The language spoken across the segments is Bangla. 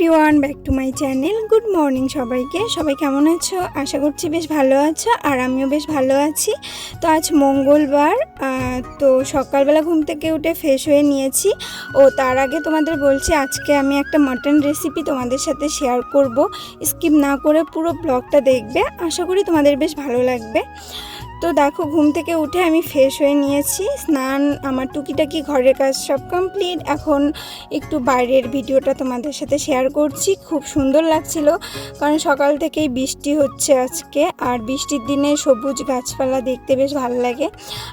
Everyone, back to my channel. Good morning সবাইকে। সবাই কেমন আছো? আশা করছি বেশ ভালো আছো, আর আমিও বেশ ভালো আছি। তো আজ মঙ্গলবার, তো সকালবেলা ঘুম থেকে উঠে ফ্রেশ হয়ে নিয়েছি। তার আগে তোমাদের বলছি, আজকে আমি একটা মাটন রেসিপি তোমাদের সাথে শেয়ার করব। স্কিপ না করে পুরো ব্লগটা দেখবে, আশা করি তোমাদের বেশ ভালো লাগবে। তো দেখো, ঘুম থেকে উঠে আমি ফ্রেশ হয়ে নিয়েছি, স্নান, আমার টুকিটাকি ঘরের কাজ সব কমপ্লিট। এখন একটু বাইরের ভিডিওটা তোমাদের সাথে শেয়ার করছি। খুব সুন্দর লাগছিল, কারণ সকাল থেকেই বৃষ্টি হচ্ছে আজকে, আর বৃষ্টির দিনে সবুজ গাছপালা দেখতে বেশ ভালো লাগে,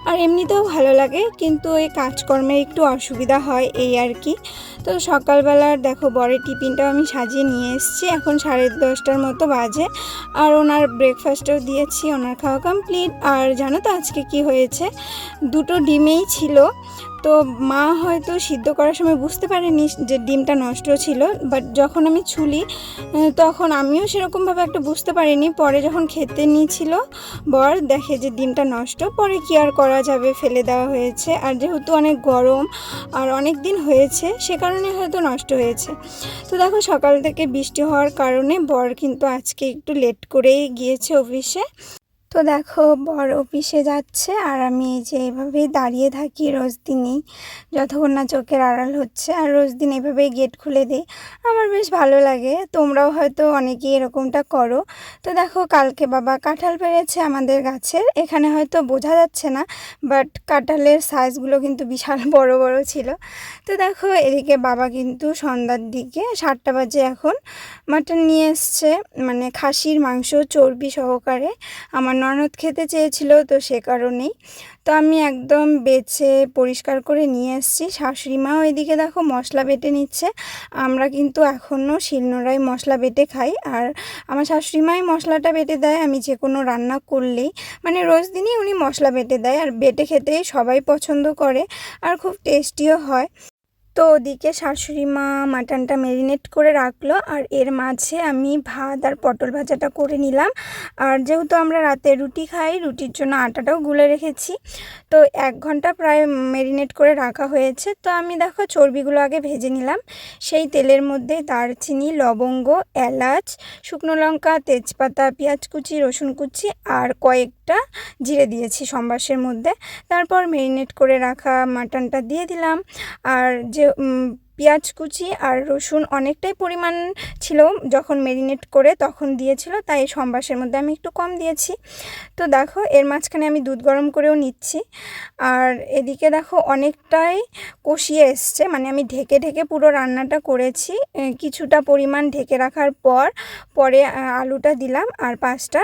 আর এমনিতেও ভালো লাগে, কিন্তু এই কাজকর্মের একটু অসুবিধা হয়, এই আর কি। তো সকালবেলার দেখো বরের টিফিনটাও আমি সাজিয়ে নিয়ে এসেছি। এখন 10:30টার মতো বাজে, আর ওনার ব্রেকফাস্টও দিয়েছি, ওনার খাওয়া কমপ্লিট। আর জানো তো আজকে কি হয়েছে? দুটো ডিমেই ছিল। তো মা হয়তো সিদ্ধ করার সময় বুঝতে পারেনি যে ডিমটা নষ্ট ছিল, বাট যখন আমি ছুলি তখন আমিও সেরকমভাবে একটা বুঝতে পারিনি। পরে যখন খেতে নিয়েছিল বর, দেখে যে ডিমটা নষ্ট। পরে কি আর করা যাবে, ফেলে দেওয়া হয়েছে। আর যেহেতু অনেক গরম আর অনেক দিন হয়েছে, সে কারণে হয়তো নষ্ট হয়েছে। তো দেখো, সকাল থেকে বৃষ্টি হওয়ার কারণে বর কিন্তু আজকে একটু লেট করেই গিয়েছে অফিসে। তো দেখো, বর অফিসে যাচ্ছে, আর আমি এই যে এভাবেই দাঁড়িয়ে থাকি রোজ দিনই, যতক্ষণ না চোখের আড়াল হচ্ছে। আর রোজ দিন এভাবেই গেট খুলে দিই, আমার বেশ ভালো লাগে। তোমরাও হয়তো অনেকেই এরকমটা করো। তো দেখো, কালকে বাবা কাঁঠাল পেড়েছে আমাদের গাছের, এখানে হয়তো বোঝা যাচ্ছে না, বাট কাঁঠালের সাইজগুলো কিন্তু বিশাল বড় বড় ছিল। তো দেখো, এদিকে বাবা কিন্তু সন্ধ্যার দিকে 7টা বাজে এখন মাটন নিয়ে এসছে, মানে খাসির মাংস চর্বি সহকারে। আমার ননদ খেতে চেয়েছিল, তো সে কারণেই। তো আমি একদম বেছে পরিষ্কার করে নিয়ে এসেছি। শাশুড়ি মাও এদিকে দেখো মশলা বেটে নিচ্ছে। আমরা কিন্তু এখনও শিলনোড়ায় মশলা বেটে খাই, আর আমার শাশুড়ি মাই মশলাটা বেটে দেয় আমি যে কোনো রান্না করলেই, মানে রোজ দিনই উনি মশলা বেটে দেয়, আর বেটে খেতেই সবাই পছন্দ করে, আর খুব টেস্টিও হয়। তো ওদিকে শাশুড়ি মা মাটনটা ম্যারিনেট করে রাখলো, আর এর মাঝে আমি ভাত আর পটল ভাজাটা করে নিলাম। আর যেহেতু আমরা রাতে রুটি খাই, রুটির জন্য আটাটাও গুলে রেখেছি। তো 1 ঘন্টা প্রায় ম্যারিনেট করে রাখা হয়েছে। তো আমি দেখো চর্বিগুলো আগে ভেজে নিলাম। সেই তেলের মধ্যে দারচিনি, লবঙ্গ, এলাচ, শুকনো লঙ্কা, তেজপাতা, পেঁয়াজ কুচি, রসুন কুচি আর কয়েকটা জিরে দিয়েছি সম্বাসের মধ্যে। তারপর ম্যারিনেট করে রাখা মাটনটা দিয়ে দিলাম। আর যে পেঁয়াজ কুচি আর রসুন অনেকটাই পরিমাণ ছিল, যখন ম্যারিনেট করে তখন দিয়েছিল, তাই সম্বাসের মধ্যে আমি একটু কম দিয়েছি। তো দেখো, এর মাঝখানে আমি দুধ গরম করেও নিচ্ছি। আর এদিকে দেখো অনেকটাই কষিয়ে এসছে, মানে আমি ঢেকে ঢেকে পুরো রান্নাটা করেছি। কিছুটা পরিমাণ ঢেকে রাখার পরে আলুটা দিলাম, আর 5টা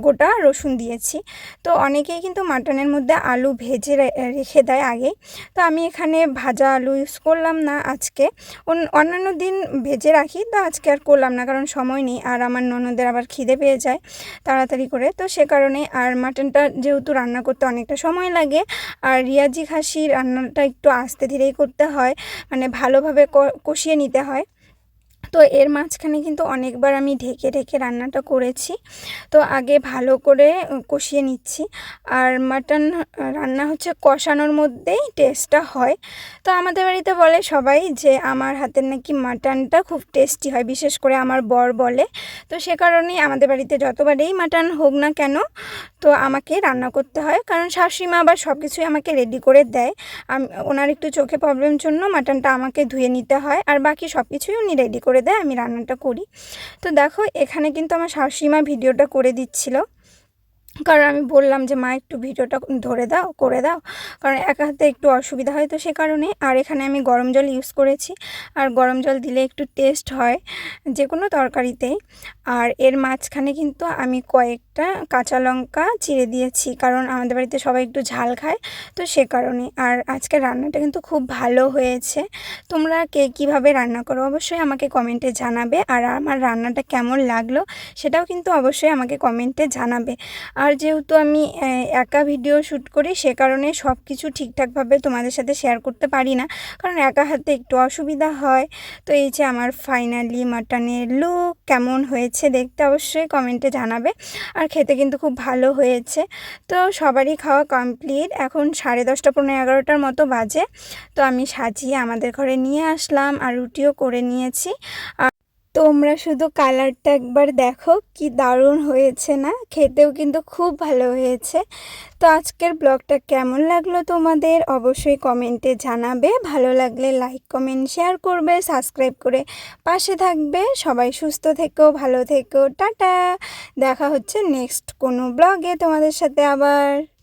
গোটা রসুন দিয়েছি। তো অনেকেই কিন্তু মাটনের মধ্যে আলু ভেজে রেখে দেয় আগেই, তো আমি এখানে ভাজা আলু ইউজ করলাম না আজকে। অন্যান্য দিন ভেজে রাখি, তো আজকে আর করলাম না, কারণ সময় নেই, আর আমার ননদের আবার খিদে পেয়ে যায় তাড়াতাড়ি করে। তো সে কারণে, আর মাটনটা যেহেতু রান্না করতে অনেকটা সময় লাগে, আর রিয়াজি খাসি রান্নাটা একটু আস্তে ধীরেই করতে হয়, মানে ভালোভাবে কষিয়ে নিতে হয়। তো এর মাঝখানে কিন্তু অনেকবার আমি ঢেকে ঢেকে রান্নাটা করেছি। তো আগে ভালো করে কষিয়ে নিচ্ছি। আর মাটন রান্না হচ্ছে কষানোর মধ্যেই টেস্টটা হয়। তো আমাদের বাড়িতে বলে সবাই যে আমার হাতের নাকি মাটনটা খুব টেস্টি হয়, বিশেষ করে আমার বর বলে। তো সে কারণেই আমাদের বাড়িতে যতবারেই মাটন হোক না কেন, তো আমাকে রান্না করতে হয়, কারণ শাশুড়ি মা আবার সব কিছুই আমাকে রেডি করে দেয়। ওনার একটু চোখে প্রবলেমের জন্য মাটনটা আমাকে ধুয়ে নিতে হয়, আর বাকি সব কিছুই উনি রেডি করে দেয়, আমি রান্নাটা করি। তো দেখো, এখানে কিন্তু আমার শাশুড়ি মা ভিডিওটা করে দিচ্ছিল, কারণ আমি বললাম যে মা একটু ভিডিওটা ধরে দাও, করে দাও, কারণ একা হাতে একটু অসুবিধা হয়, তো সে কারণে। আর এখানে আমি গরম জল ইউজ করেছি, আর গরম জল দিলে একটু টেস্ট হয় যে কোনো তরকারিতেই। আর এর মাঝখানে কিন্তু আমি কয়েকটা কাঁচা লঙ্কা চিড়ে দিয়েছি, কারণ আমাদের বাড়িতে সবাই একটু ঝাল খায়, তো সে কারণে। আর আজকের রান্নাটা কিন্তু খুব ভালো হয়েছে। তোমরা কে কীভাবে রান্না করো অবশ্যই আমাকে কমেন্টে জানাবে, আর আমার রান্নাটা কেমন লাগলো সেটাও কিন্তু অবশ্যই আমাকে কমেন্টে জানাবে। আর যেহেতু আমি একা ভিডিও শ্যুট করি, সে কারণে সব কিছু ঠিকঠাকভাবে তোমাদের সাথে শেয়ার করতে পারি না, কারণ একা হাতে একটু অসুবিধা হয়। তো এই যে আমার ফাইনালি মাটনের লুক কেমন হয়েছে দেখতে অবশ্যই কমেন্টে জানাবে। আর খেতে কিন্তু খুব ভালো হয়েছে। তো সবারই খাওয়া কমপ্লিট, এখন 10:30 পৌনে 11টার মতো বাজে। তো আমি সাজিয়ে আমাদের ঘরে নিয়ে আসলাম, আর রুটিও করে নিয়েছি। আর তোমরা শুধু কালারটা একবার দেখো, কি দারুণ হয়েছে না? খেতেও কিন্তু খুব ভালো হয়েছে। তো আজকের ব্লগটা কেমন লাগলো তোমাদের অবশ্যই কমেন্টে জানাবে। ভালো লাগলে লাইক কমেন্ট শেয়ার করবে, সাবস্ক্রাইব করে পাশে থাকবে। সবাই সুস্থ থেকো, ভালো থেকো, টাটা। দেখা হচ্ছে নেক্সট কোনো ব্লগে তোমাদের সাথে আবার।